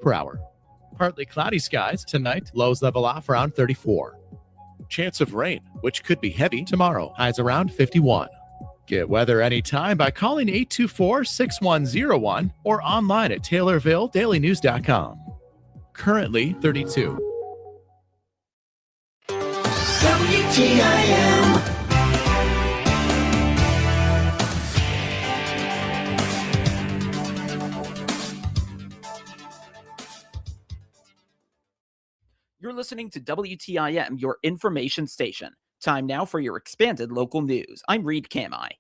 per hour. Partly cloudy skies tonight, lows level off around 34. Chance of rain, which could be heavy tomorrow, highs around 51. Get weather anytime by calling 824-6101 or online at TaylorvilleDailyNews.com. Currently 32. WTIM. You're listening to WTIM, your information station. Time now for your expanded local news. I'm Reed Kamai.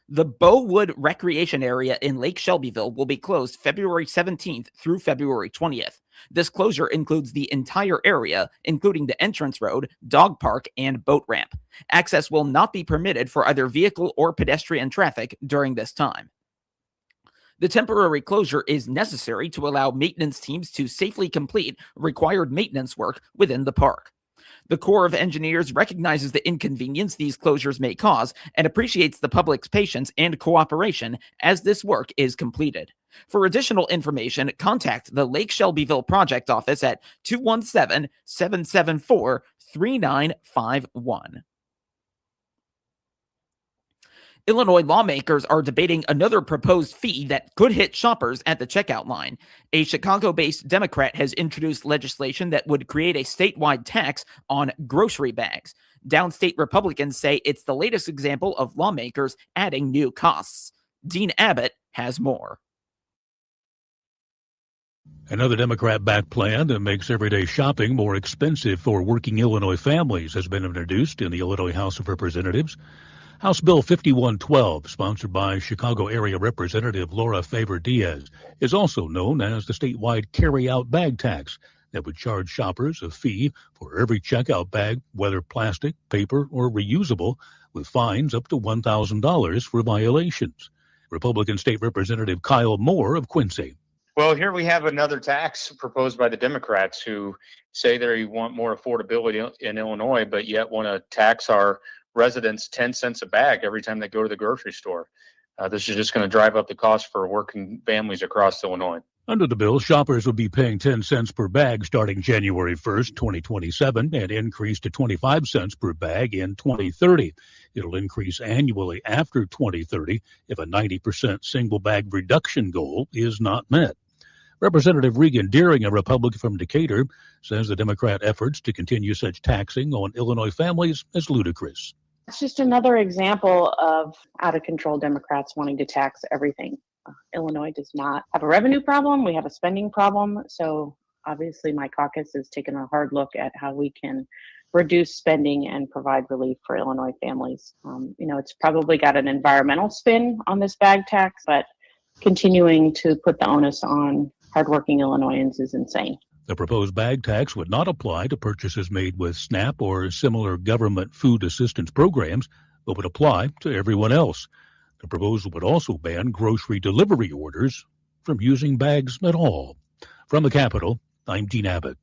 The Bowood Recreation Area in Lake Shelbyville will be closed February 17th through February 20th. This closure includes the entire area, including the entrance road, dog park, and boat ramp. Access will not be permitted for either vehicle or pedestrian traffic during this time. The temporary closure is necessary to allow maintenance teams to safely complete required maintenance work within the park. The Corps of Engineers recognizes the inconvenience these closures may cause and appreciates the public's patience and cooperation as this work is completed. For additional information, contact the Lake Shelbyville Project Office at 217-774-3951. Illinois lawmakers are debating another proposed fee that could hit shoppers at the checkout line. A Chicago-based Democrat has introduced legislation that would create a statewide tax on grocery bags. Downstate Republicans say it's the latest example of lawmakers adding new costs. Dean Abbott has more. Another Democrat-backed plan that makes everyday shopping more expensive for working Illinois families has been introduced in the Illinois House of Representatives. House Bill 5112, sponsored by Chicago area Representative Laura Faber-Diaz, is also known as the statewide carry-out bag tax that would charge shoppers a fee for every checkout bag, whether plastic, paper, or reusable, with fines up to $1,000 for violations. Republican State Representative Kyle Moore of Quincy. Well, here we have another tax proposed by the Democrats who say they want more affordability in Illinois, but yet want to tax our residents 10 cents a bag every time they go to the grocery store. This is just going to drive up the cost for working families across Illinois. Under the bill, shoppers would be paying 10 cents per bag starting January 1st, 2027, and increase to 25 cents per bag in 2030. It'll increase annually after 2030 if a 90% single bag reduction goal is not met. Representative Regan Deering, a Republican from Decatur, says the Democrat efforts to continue such taxing on Illinois families is ludicrous. It's just another example of out-of-control Democrats wanting to tax everything. Illinois does not have a revenue problem. We have a spending problem. So obviously my caucus has taken a hard look at how we can reduce spending and provide relief for Illinois families. It's probably got an environmental spin on this bag tax, but continuing to put the onus on hardworking Illinoisans is insane. The proposed bag tax would not apply to purchases made with SNAP or similar government food assistance programs, but would apply to everyone else. The proposal would also ban grocery delivery orders from using bags at all. From the Capitol, I'm Dean Abbott.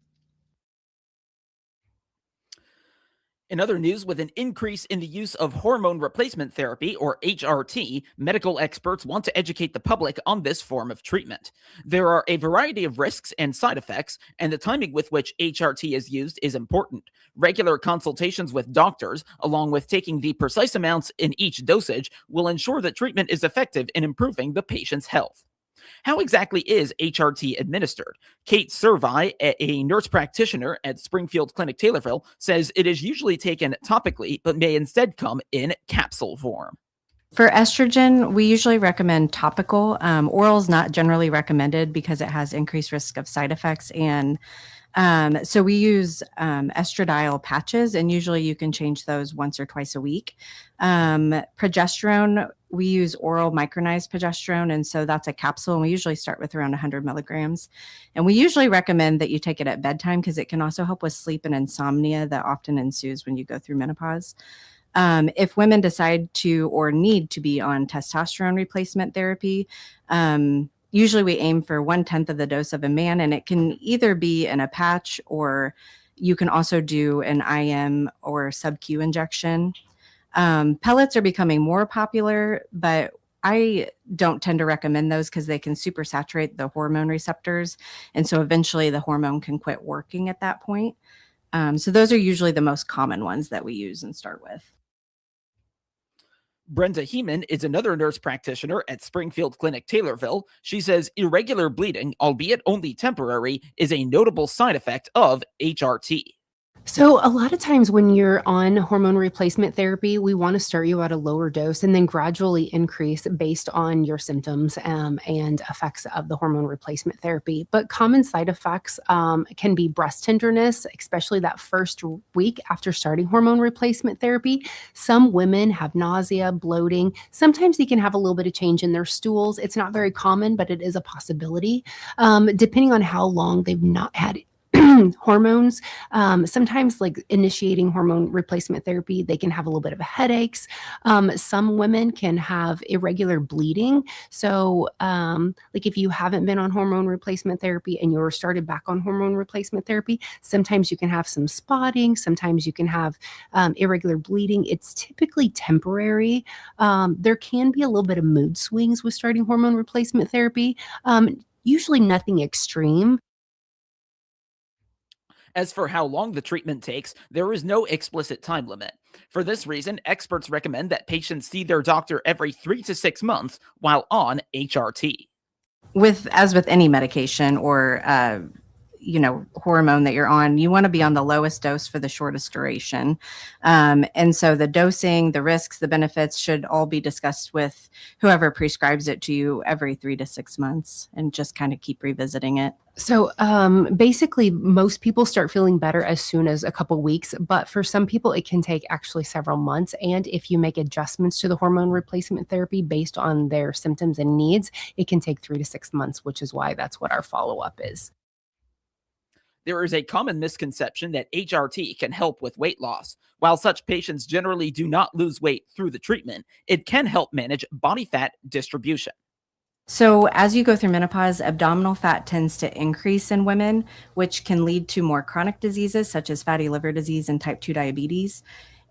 In other news, with an increase in the use of hormone replacement therapy, or HRT, medical experts want to educate the public on this form of treatment. There are a variety of risks and side effects, and the timing with which HRT is used is important. Regular consultations with doctors, along with taking the precise amounts in each dosage, will ensure that treatment is effective in improving the patient's health. How exactly is HRT administered? Kate Servi, a nurse practitioner at Springfield Clinic Taylorville, says it is usually taken topically, but may instead come in capsule form. For estrogen, we usually recommend topical. Oral is not generally recommended because it has increased risk of side effects. And so we use estradiol patches, and usually you can change those once or twice a week. Progesterone, we use oral micronized progesterone, and so that's a capsule, and we usually start with around 100 milligrams. And we usually recommend that you take it at bedtime because it can also help with sleep and insomnia that often ensues when you go through menopause. If women decide to or need to be on testosterone replacement therapy, usually we aim for 1/10 of the dose of a man, and it can either be in a patch or you can also do an IM or sub-Q injection. Pellets are becoming more popular, but I don't tend to recommend those because they can supersaturate the hormone receptors. And so eventually the hormone can quit working at that point. So those are usually the most common ones that we use and start with. Brenda Heeman is another nurse practitioner at Springfield Clinic Taylorville. She says irregular bleeding, albeit only temporary, is a notable side effect of HRT. So a lot of times when you're on hormone replacement therapy, we want to start you at a lower dose and then gradually increase based on your symptoms and effects of the hormone replacement therapy. But common side effects can be breast tenderness, especially that first week after starting hormone replacement therapy. Some women have nausea, bloating. Sometimes they can have a little bit of change in their stools. It's not very common, but it is a possibility. Depending on how long they've not had hormones. Sometimes like initiating hormone replacement therapy, they can have a little bit of headaches. Some women can have irregular bleeding. So like if you haven't been on hormone replacement therapy and you're started back on hormone replacement therapy, sometimes you can have some spotting. Sometimes you can have irregular bleeding. It's typically temporary. There can be a little bit of mood swings with starting hormone replacement therapy. Usually nothing extreme. As for how long the treatment takes, there is no explicit time limit. For this reason, experts recommend that patients see their doctor every 3 to 6 months while on HRT. As with any medication or hormone that you're on, you want to be on the lowest dose for the shortest duration. And so the dosing, the risks, the benefits should all be discussed with whoever prescribes it to you every 3 to 6 months and just kind of keep revisiting it. So basically, most people start feeling better as soon as a couple weeks, but for some people, it can take actually several months. And if you make adjustments to the hormone replacement therapy based on their symptoms and needs, it can take 3 to 6 months, which is why that's what our follow-up is. There is a common misconception that HRT can help with weight loss. While such patients generally do not lose weight through the treatment, it can help manage body fat distribution. So as you go through menopause, abdominal fat tends to increase in women, which can lead to more chronic diseases such as fatty liver disease and type 2 diabetes.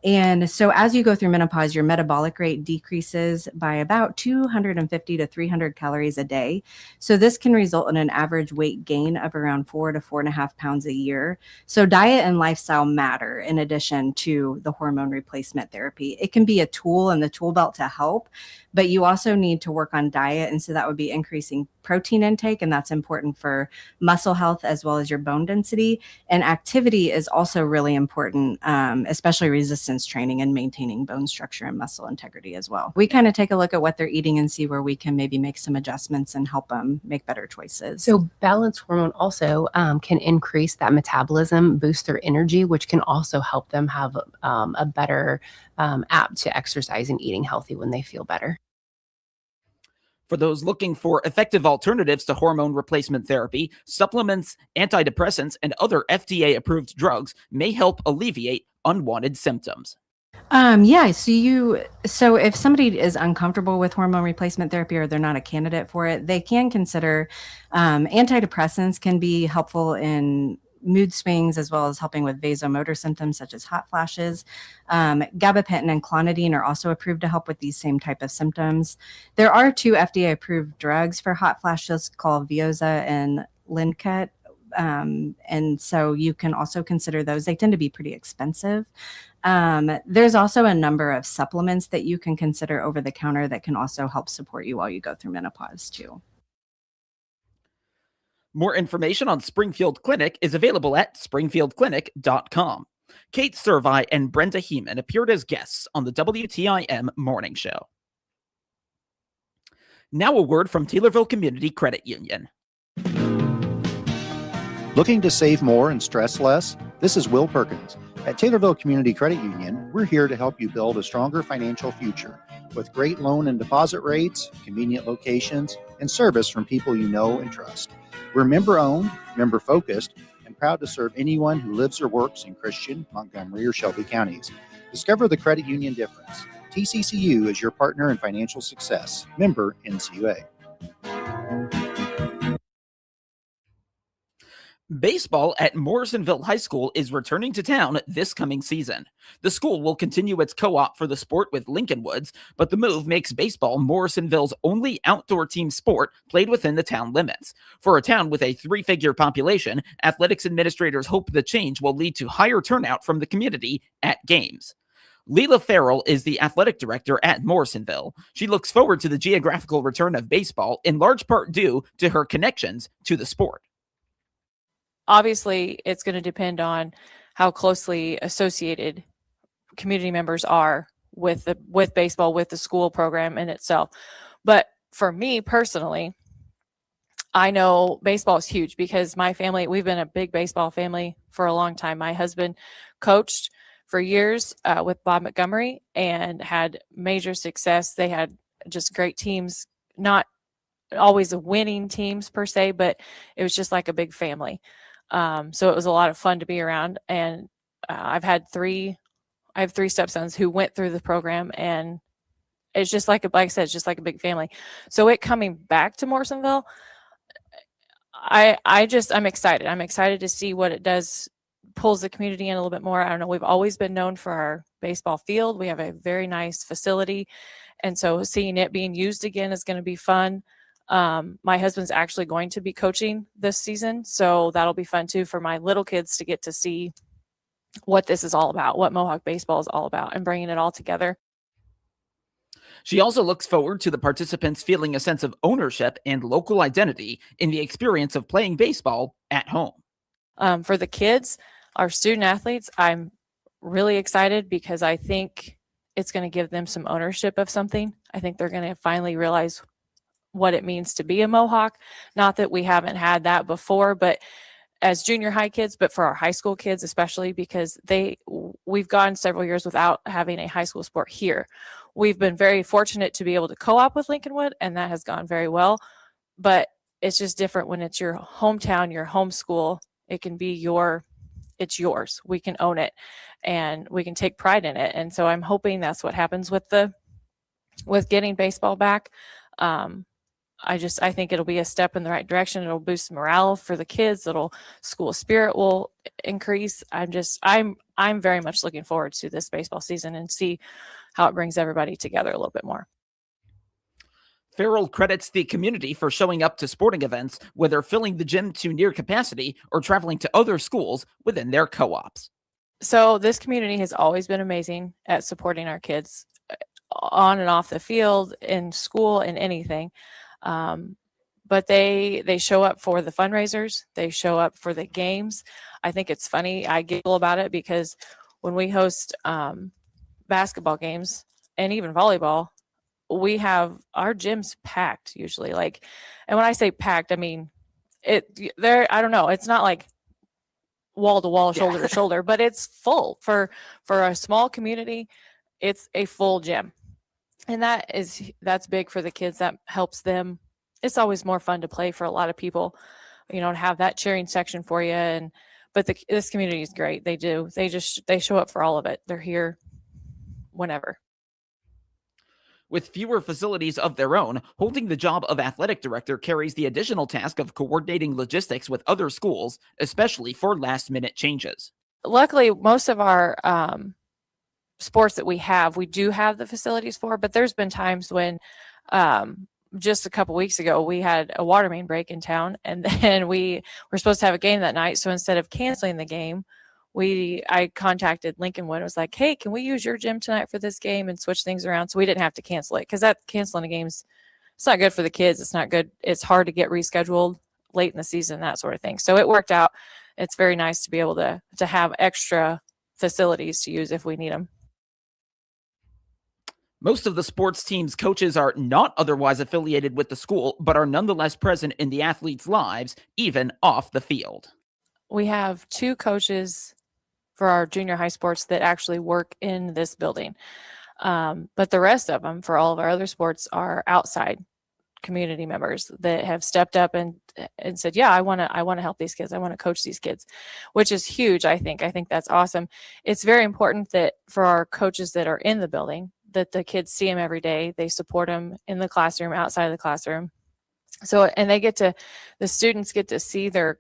And so as you go through menopause, your metabolic rate decreases by about 250 to 300 calories a day. So this can result in an average weight gain of around 4 to 4.5 pounds a year. So diet and lifestyle matter in addition to the hormone replacement therapy. It can be a tool in the tool belt to help, but you also need to work on diet. And so that would be increasing protein intake, and that's important for muscle health as well as your bone density. And activity is also really important, especially resistance training and maintaining bone structure and muscle integrity as well. We kind of take a look at what they're eating and see where we can maybe make some adjustments and help them make better choices. So balanced hormone also can increase that metabolism, boost their energy, which can also help them have a better apt to exercise and eating healthy when they feel better. For those looking for effective alternatives to hormone replacement therapy, supplements, antidepressants, and other FDA-approved drugs may help alleviate unwanted symptoms. So if somebody is uncomfortable with hormone replacement therapy or they're not a candidate for it, they can consider antidepressants can be helpful in mood swings as well as helping with vasomotor symptoms such as hot flashes. Gabapentin and clonidine are also approved to help with these same type of symptoms. There are 2 FDA-approved drugs for hot flashes called Veoza and Lincut. And so you can also consider those. They tend to be pretty expensive. There's also a number of supplements that you can consider over the counter that can also help support you while you go through menopause too. More information on Springfield Clinic is available at springfieldclinic.com. Kate Servi and Brenda Heeman appeared as guests on the WTIM Morning Show. Now a word from Taylorville Community Credit Union. Looking to save more and stress less? This is Will Perkins. At Taylorville Community Credit Union, we're here to help you build a stronger financial future with great loan and deposit rates, convenient locations, and service from people you know and trust. We're member-owned, member-focused, and proud to serve anyone who lives or works in Christian, Montgomery, or Shelby counties. Discover the credit union difference. TCCU is your partner in financial success. Member NCUA. Baseball at Morrisonville High School is returning to town this coming season. The school will continue its co-op for the sport with Lincoln Woods, but the move makes baseball Morrisonville's only outdoor team sport played within the town limits. For a town with a 3-figure population, athletics administrators hope the change will lead to higher turnout from the community at games. Leela Farrell is the athletic director at Morrisonville. She looks forward to the geographical return of baseball, in large part due to her connections to the sport. Obviously, it's going to depend on how closely associated community members are with baseball, with the school program in itself. But for me personally, I know baseball is huge because my family, we've been a big baseball family for a long time. My husband coached for years with Bob Montgomery and had major success. They had just great teams, not always winning teams per se, but it was just like a big family. So it was a lot of fun to be around. And I have 3 stepsons who went through the program, and it's just like I said, it's just like a big family. So it coming back to Morrisonville, I'm excited. I'm excited to see what it does, pulls the community in a little bit more. I don't know. We've always been known for our baseball field. We have a very nice facility. And so seeing it being used again is going to be fun. My husband's actually going to be coaching this season, so that'll be fun too for my little kids to get to see what this is all about, what Mohawk baseball is all about, and bringing it all together. She also looks forward to the participants feeling a sense of ownership and local identity in the experience of playing baseball at home. For the kids, our student athletes, I'm really excited because I think it's going to give them some ownership of something. I think they're going to finally realize what it means to be a Mohawk. Not that we haven't had that before, but as junior high kids, but for our high school kids, especially because we've gone several years without having a high school sport here. We've been very fortunate to be able to co-op with Lincolnwood, and that has gone very well, but it's just different when it's your hometown, your home school. It can be it's yours. We can own it and we can take pride in it. And so I'm hoping that's what happens with getting baseball back. I think it'll be a step in the right direction. It'll boost morale for the kids. School spirit will increase. I'm very much looking forward to this baseball season and see how it brings everybody together a little bit more. Farrell credits the community for showing up to sporting events, whether filling the gym to near capacity or traveling to other schools within their co-ops. So this community has always been amazing at supporting our kids on and off the field, in school, in anything. But they show up for the fundraisers. They show up for the games. I think it's funny. I giggle about it because when we host basketball games and even volleyball, we have our gyms packed usually. And when I say packed, I mean I don't know. It's not like wall to wall, shoulder to shoulder, but it's full for a small community. It's a full gym. And that's big for the kids. That helps them. It's always more fun to play for a lot of people, to have that cheering section for you. But this community is great. They show up for all of it. They're here whenever. With fewer facilities of their own, holding the job of athletic director carries the additional task of coordinating logistics with other schools, especially for last-minute changes. Luckily, most of our sports that we do have the facilities for, but there's been times when just a couple weeks ago we had a water main break in town, and then we were supposed to have a game that night. So instead of canceling the game, I contacted Lincolnwood and was like, hey, can we use your gym tonight for this game and switch things around? So we didn't have to cancel it, because that canceling a game's, it's not good for the kids. It's not good. It's hard to get rescheduled late in the season, that sort of thing. So it worked out. It's very nice to be able to have extra facilities to use if we need them. Most of the sports teams' coaches are not otherwise affiliated with the school, but are nonetheless present in the athletes' lives, even off the field. We have 2 coaches for our junior high sports that actually work in this building. But the rest of them, for all of our other sports, are outside community members that have stepped up and said, yeah, I want to help these kids. I want to coach these kids, which is huge. I think that's awesome. It's very important that for our coaches that are in the building, that the kids see them every day. They support them in the classroom, outside of the classroom. So, and the students get to see their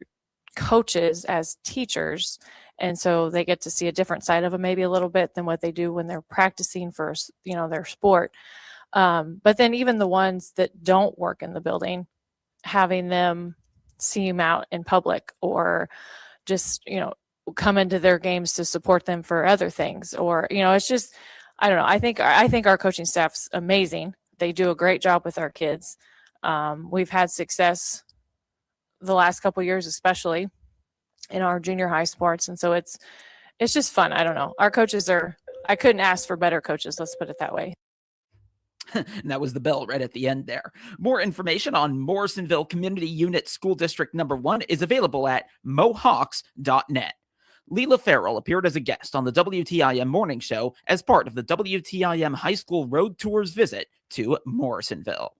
coaches as teachers. And so they get to see a different side of them maybe a little bit than what they do when they're practicing for, their sport. But then even the ones that don't work in the building, having them see them out in public, or just, come into their games to support them for other things, or, it's just, I don't know. I think our coaching staff's amazing. They do a great job with our kids. We've had success the last couple of years, especially in our junior high sports. And so it's just fun. I don't know. Our coaches I couldn't ask for better coaches. Let's put it that way. And that was the bell right at the end there. More information on Morrisonville Community Unit School District Number 1 is available at mohawks.net. Leela Farrell appeared as a guest on the WTIM Morning Show as part of the WTIM High School Road Tours visit to Morrisonville.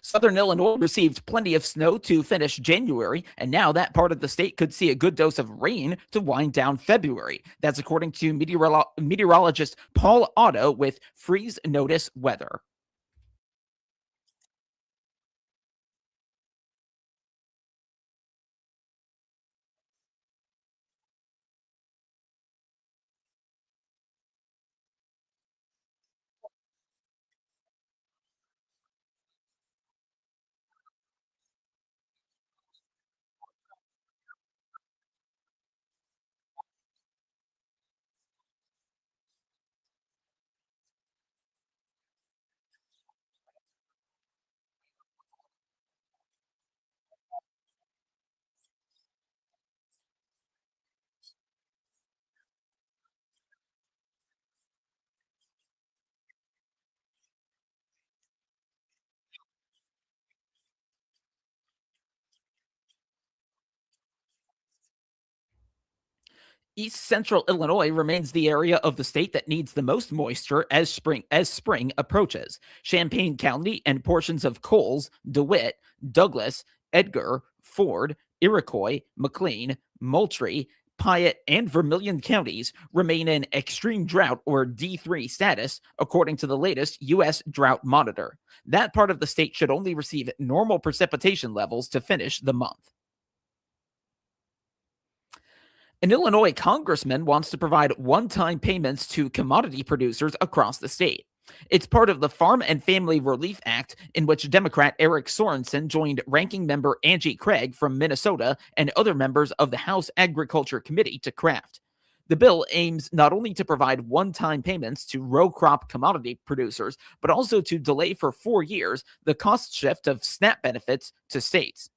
Southern Illinois received plenty of snow to finish January, and now that part of the state could see a good dose of rain to wind down February. That's according to meteorologist Paul Otto with Freeze Notice Weather. East Central Illinois remains the area of the state that needs the most moisture as spring approaches. Champaign County and portions of Coles, DeWitt, Douglas, Edgar, Ford, Iroquois, McLean, Moultrie, Piatt, and Vermilion counties remain in extreme drought or D3 status, according to the latest U.S. Drought Monitor. That part of the state should only receive normal precipitation levels to finish the month. An Illinois congressman wants to provide one-time payments to commodity producers across the state. It's part of the Farm and Family Relief Act, in which Democrat Eric Sorensen joined ranking member Angie Craig from Minnesota and other members of the House Agriculture Committee to craft. The bill aims not only to provide one-time payments to row crop commodity producers, but also to delay for 4 years the cost shift of SNAP benefits to states.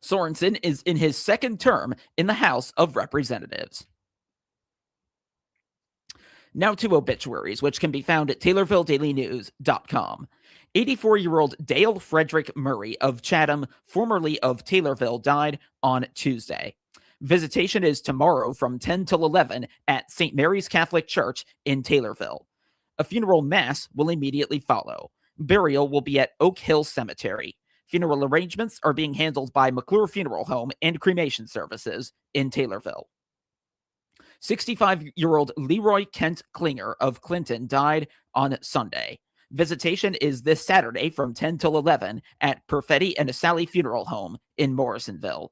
Sorensen is in his second term in the House of Representatives. Now to obituaries, which can be found at TaylorvilleDailyNews.com. 84-year-old Dale Frederick Murray of Chatham, formerly of Taylorville, died on Tuesday. Visitation is tomorrow from 10 till 11 at St. Mary's Catholic Church in Taylorville. A funeral mass will immediately follow. Burial will be at Oak Hill Cemetery. Funeral arrangements are being handled by McClure Funeral Home and Cremation Services in Taylorville. 65-year-old Leroy Kent Klinger of Clinton died on Sunday. Visitation is this Saturday from 10 till 11 at Perfetti and Sally Funeral Home in Morrisonville.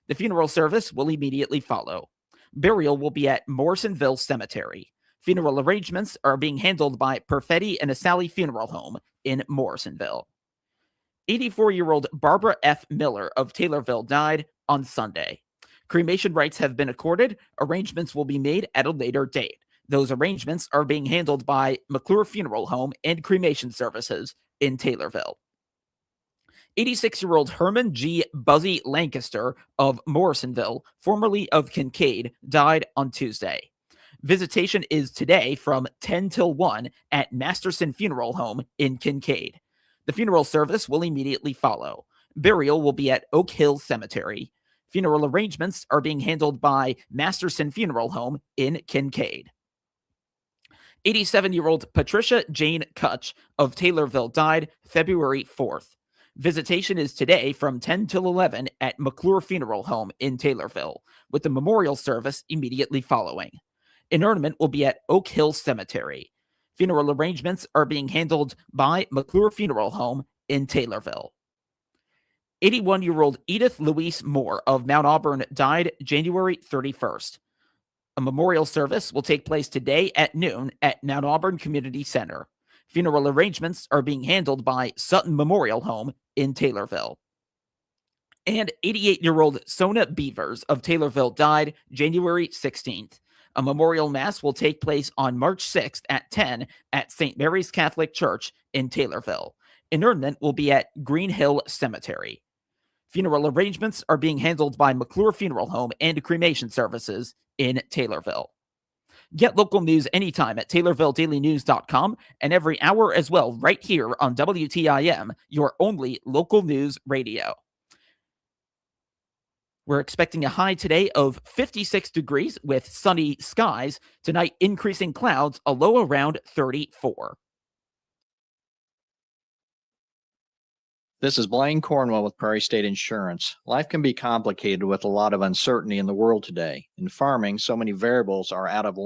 The funeral service will immediately follow. Burial will be at Morrisonville Cemetery. Funeral arrangements are being handled by Perfetti and Sally Funeral Home in Morrisonville. 84-year-old Barbara F. Miller of Taylorville died on Sunday. Cremation rights have been accorded. Arrangements will be made at a later date. Those arrangements are being handled by McClure Funeral Home and Cremation Services in Taylorville. 86-year-old Herman G. Buzzy Lancaster of Morrisonville, formerly of Kincaid, died on Tuesday. Visitation is today from 10 till 1 at Masterson Funeral Home in Kincaid. The funeral service will immediately follow. Burial will be at Oak Hill Cemetery. Funeral arrangements are being handled by Masterson Funeral Home in Kincaid. 87-year-old Patricia Jane Kutch of Taylorville died February 4th. Visitation is today from 10 till 11 at McClure Funeral Home in Taylorville, with the memorial service immediately following. Interment will be at Oak Hill Cemetery. Funeral arrangements are being handled by McClure Funeral Home in Taylorville. 81-year-old Edith Louise Moore of Mount Auburn died January 31st. A memorial service will take place today at noon at Mount Auburn Community Center. Funeral arrangements are being handled by Sutton Memorial Home in Taylorville. And 88-year-old Sona Beavers of Taylorville died January 16th. A memorial mass will take place on March 6th at 10 at St. Mary's Catholic Church in Taylorville. Interment will be at Green Hill Cemetery. Funeral arrangements are being handled by McClure Funeral Home and cremation services in Taylorville. Get local news anytime at TaylorvilleDailyNews.com and every hour as well right here on WTIM, your only local news radio. We're expecting a high today of 56 degrees with sunny skies. Tonight, increasing clouds, a low around 34. This is Blaine Cornwell with Prairie State Insurance. Life can be complicated with a lot of uncertainty in the world today. In farming, so many variables are out of